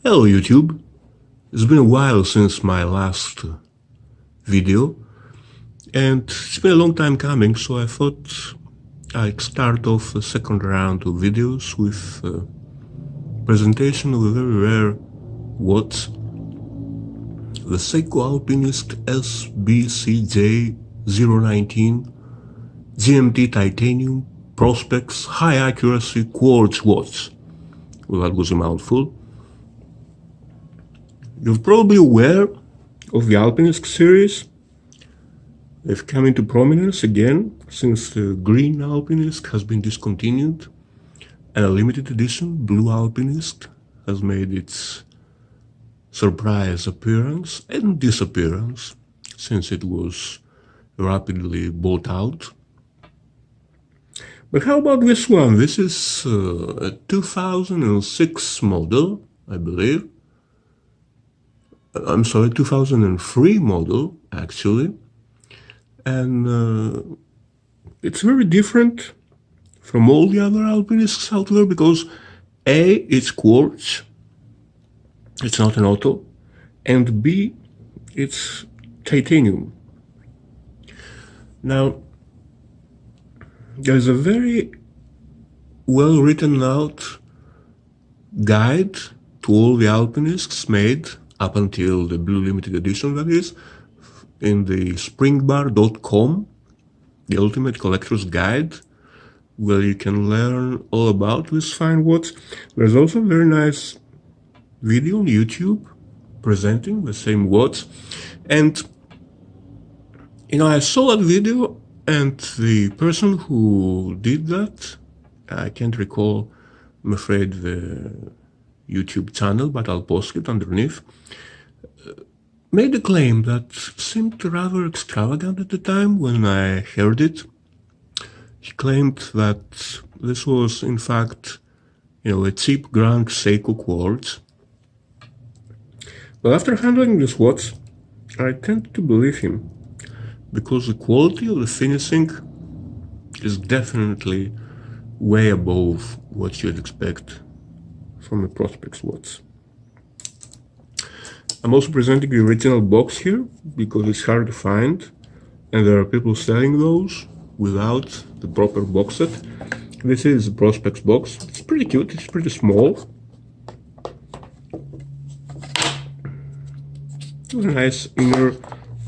Hello YouTube, it's been a while since my last video and it's been a long time coming, so I thought I'd start off a second round of videos with a presentation of a very rare watch, the Seiko Alpinist SBCJ019 GMT titanium Prospex high accuracy quartz watch. Well, that was a mouthful. You're probably aware of the Alpinist series. They've come into prominence again since the green Alpinist has been discontinued and a limited edition blue Alpinist has made its surprise appearance and disappearance since it was rapidly bought out. But how about this one? This is a 2006 model, I believe. I'm sorry, 2003 model, actually. And it's very different from all the other Alpinists out there because A, it's quartz, it's not an auto, and B, it's titanium. Now, there's a very well written out guide to all the Alpinists made up until the blue limited edition, that is, in the springbar.com, the ultimate collector's guide, where you can learn all about this fine watch. There's also a very nice video on YouTube presenting the same watch, and I saw that video, and the person who did that, I can't recall, I'm afraid, the YouTube channel, but I'll post it underneath, made a claim that seemed rather extravagant at the time when I heard it. He claimed that this was in fact, a cheap Grand Seiko quartz. But after handling this watch, I tend to believe him, because the quality of the finishing is definitely way above what you'd expect from a Prospex watch. I'm also presenting the original box here because it's hard to find and there are people selling those without the proper box set. This is the Prospex box. It's pretty cute, it's pretty small. There's a nice inner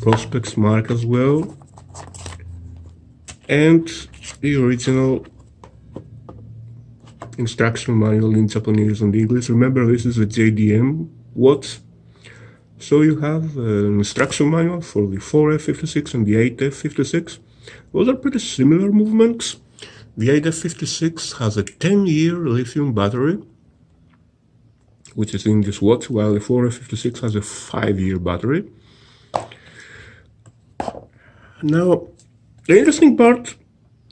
Prospex mark as well. And the original instruction manual in Japanese and English. Remember, this is a JDM watch, so you have an instruction manual for the 4F56 and the 8F56. Those are pretty similar movements. The 8F56 has a 10-year lithium battery, which is in this watch, while the 4F56 has a 5-year battery. Now, the interesting part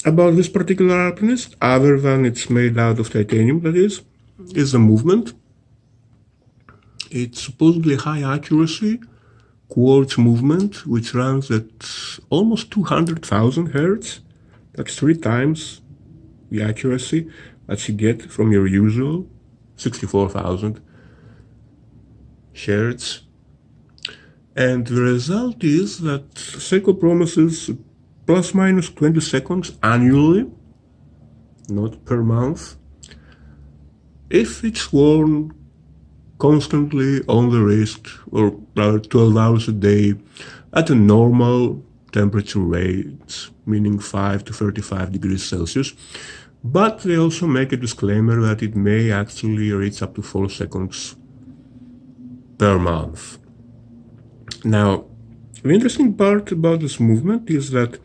about this particular Alpinist, other than it's made out of titanium, that is the movement. It's supposedly high accuracy quartz movement, which runs at almost 200,000 Hertz. That's 3 times the accuracy that you get from your usual 64,000 Hertz. And the result is that Seiko promises plus minus 20 seconds annually, not per month, if it's worn constantly on the wrist, or 12 hours a day at a normal temperature range, meaning 5 to 35 degrees Celsius. But they also make a disclaimer that it may actually reach up to 4 seconds per month. Now, the interesting part about this movement is that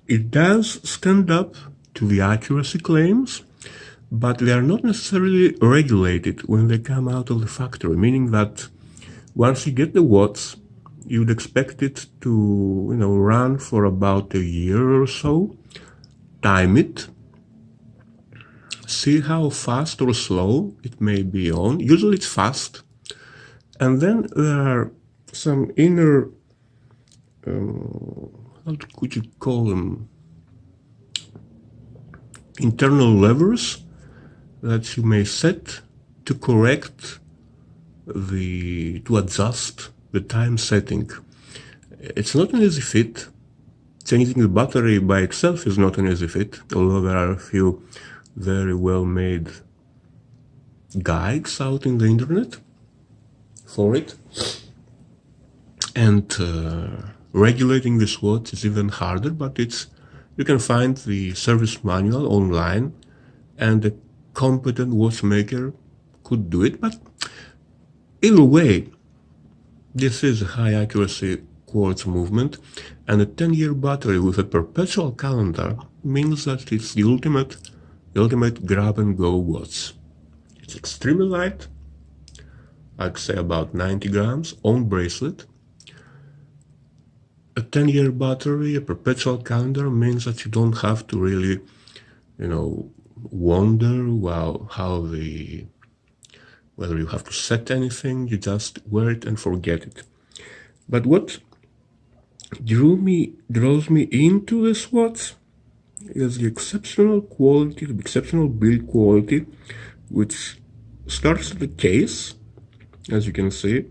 it does stand up to the accuracy claims, but they are not necessarily regulated when they come out of the factory, meaning that once you get the watch, you'd expect it to, run for about a year or so, time it, see how fast or slow it may be on. Usually it's fast, and then there are some inner, how could you call them, internal levers that you may set to correct to adjust the time setting. It's not an easy feat. Changing the battery by itself is not an easy feat, although there are a few very well-made guides out in the internet for it. And regulating this watch is even harder, but you can find the service manual online, and a competent watchmaker could do it. But either way, this is a high accuracy quartz movement, and a 10-year battery with a perpetual calendar means that it's the ultimate grab-and-go watch. It's extremely light, I'd say about 90 grams, on bracelet. A 10-year battery, a perpetual calendar means that you don't have to really, wonder whether you have to set anything. You just wear it and forget it. But what draws me into this watch is the exceptional quality, the exceptional build quality, which starts at the case, as you can see,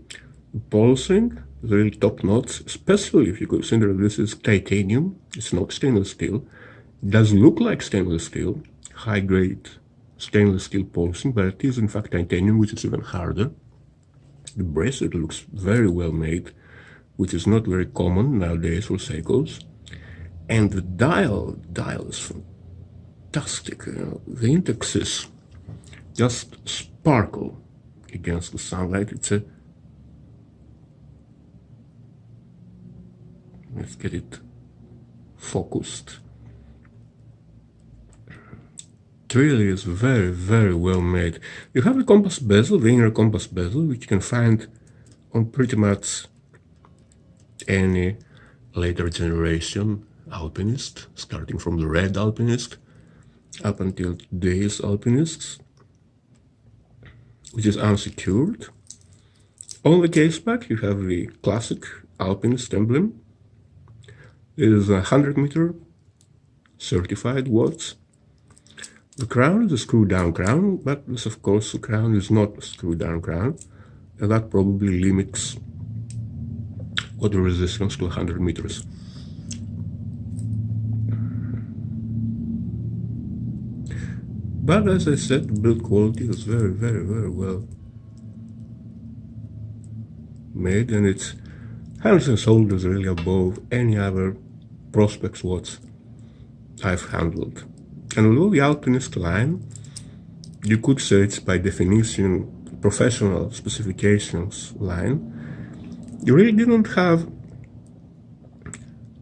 the polishing is really top notch, especially if you consider this is titanium. It's not stainless steel. It does look like stainless steel, high grade stainless steel polishing, but it is in fact titanium, which is even harder. The bracelet looks very well made, which is not very common nowadays for Seikos. And the dial is fantastic. The indexes just sparkle against the sunlight. Let's get it focused. It really is very, very well made. You have the compass bezel, the inner compass bezel, which you can find on pretty much any later generation Alpinist, starting from the red Alpinist up until today's Alpinists, which is unsecured. On the case back you have the classic Alpinist emblem. It is a 100-meter certified watch. The crown is a screw-down crown, but this, of course, the crown is not a screw-down crown, and that probably limits water resistance to 100 meters. But as I said, the build quality is very, very, very well made, and its hands and shoulders really above any other Prospex watch I've handled. And although the Alpinist line, you could say it's by definition professional specifications line, you really didn't have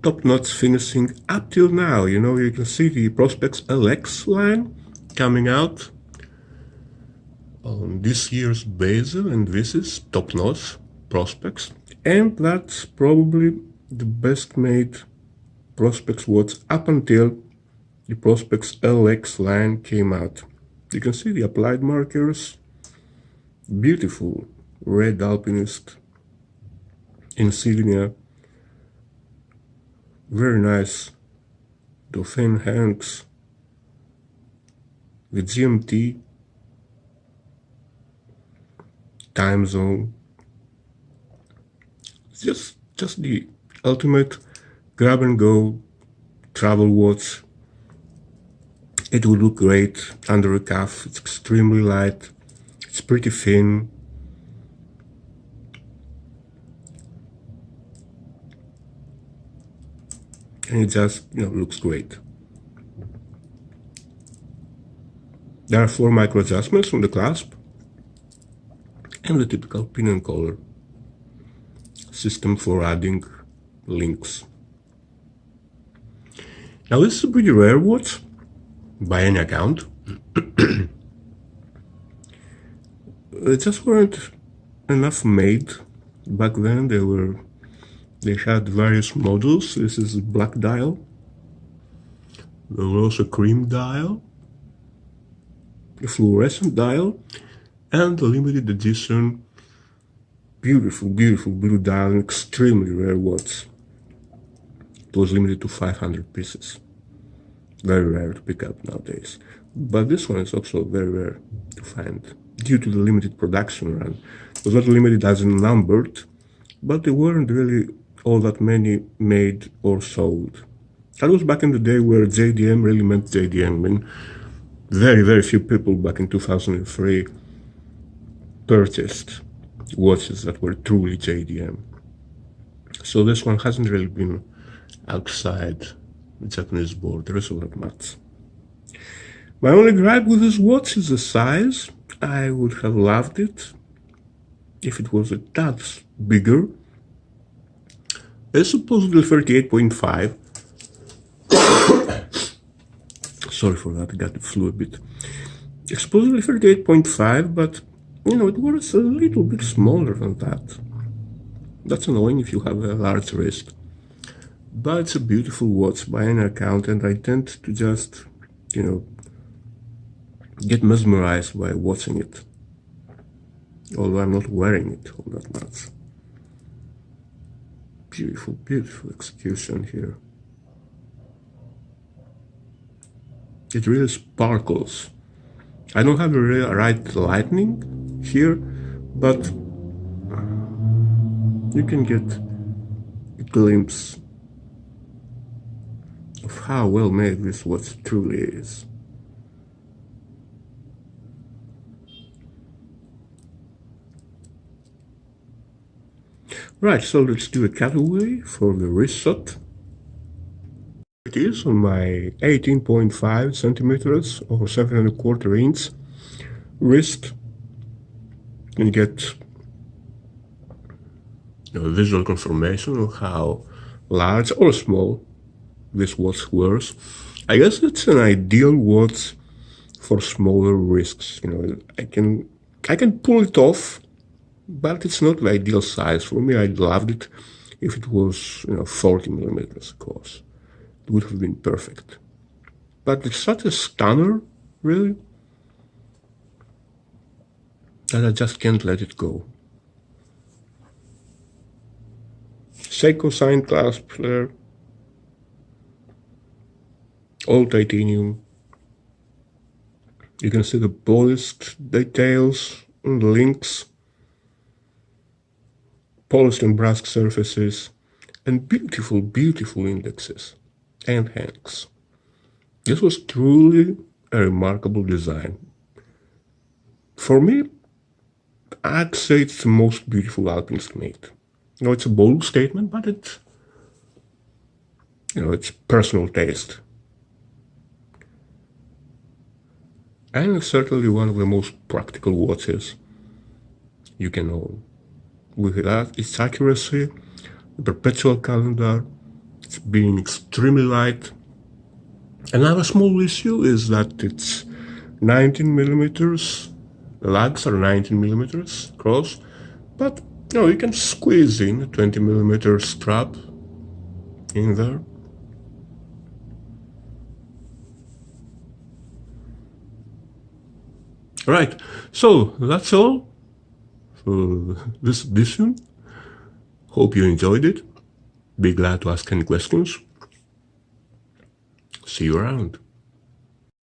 top-notch finishing up till now. You can see the Prospex LX line coming out on this year's bezel, and this is top-notch Prospex, and that's probably the best made Prospex watch up until the Prospex LX line came out. You can see the applied markers, beautiful red Alpinist insignia, very nice Dauphin hands, the GMT time zone. Just the ultimate grab and go travel watch. It will look great under a cuff. It's extremely light. It's pretty thin. And it just, looks great. There are 4 micro adjustments on the clasp and the typical pin and collar system for adding links. Now this is a pretty rare watch by any account. There just weren't enough made back then. They had various models. This is a black dial. There was also a cream dial, a fluorescent dial, and the limited edition beautiful blue dial, an extremely rare watch. It was limited to 500 pieces. Very rare to pick up nowadays. But this one is also very rare to find due to the limited production run. was not limited as in numbered, but there weren't really all that many made or sold. That was back in the day where JDM really meant JDM. I mean, very, very few people back in 2003 purchased watches that were truly JDM. So this one hasn't really been outside the Japanese borders all that much. My only gripe with this watch is the size. I would have loved it if it was a tad bigger. It's supposedly 38.5. Sorry for that, I got the flu a bit. It's supposedly 38.5, but you know, it was a little bit smaller than that. That's annoying if you have a large wrist. But it's a beautiful watch by any account, and I tend to just, you know, get mesmerized by watching it. Although I'm not wearing it all that much. Beautiful, beautiful execution here. It really sparkles. I don't have the right lighting here, but you can get a glimpse of how well made this watch truly is. Right, so let's do a cutaway for the wrist shot. It is on my 18.5 centimeters or 7¼ inch wrist. You can get a visual confirmation of how large or small this watch wears. I guess it's an ideal watch for smaller wrists. You know, I can pull it off, but it's not the ideal size for me. I'd loved it if it was, you know, 40 millimeters, of course. It would have been perfect. But it's such a stunner, really, that I just can't let it go. Seiko sign clasp there, all titanium. You can see the polished details and the links, polished and brushed surfaces, and beautiful, beautiful indexes and hands. This was truly a remarkable design. For me, I'd say it's the most beautiful Alpinist made. You know, it's a bold statement, but it's, you know, it's personal taste. And it's certainly one of the most practical watches you can own. With that, its accuracy, the perpetual calendar, it's being extremely light. Another small issue is that it's 19 millimeters, the lugs are 19 millimeters across, but you know, you can squeeze in a 20 millimeter strap in there. Right, so that's all for this edition. Hope you enjoyed it. Be glad to ask any questions. See you around.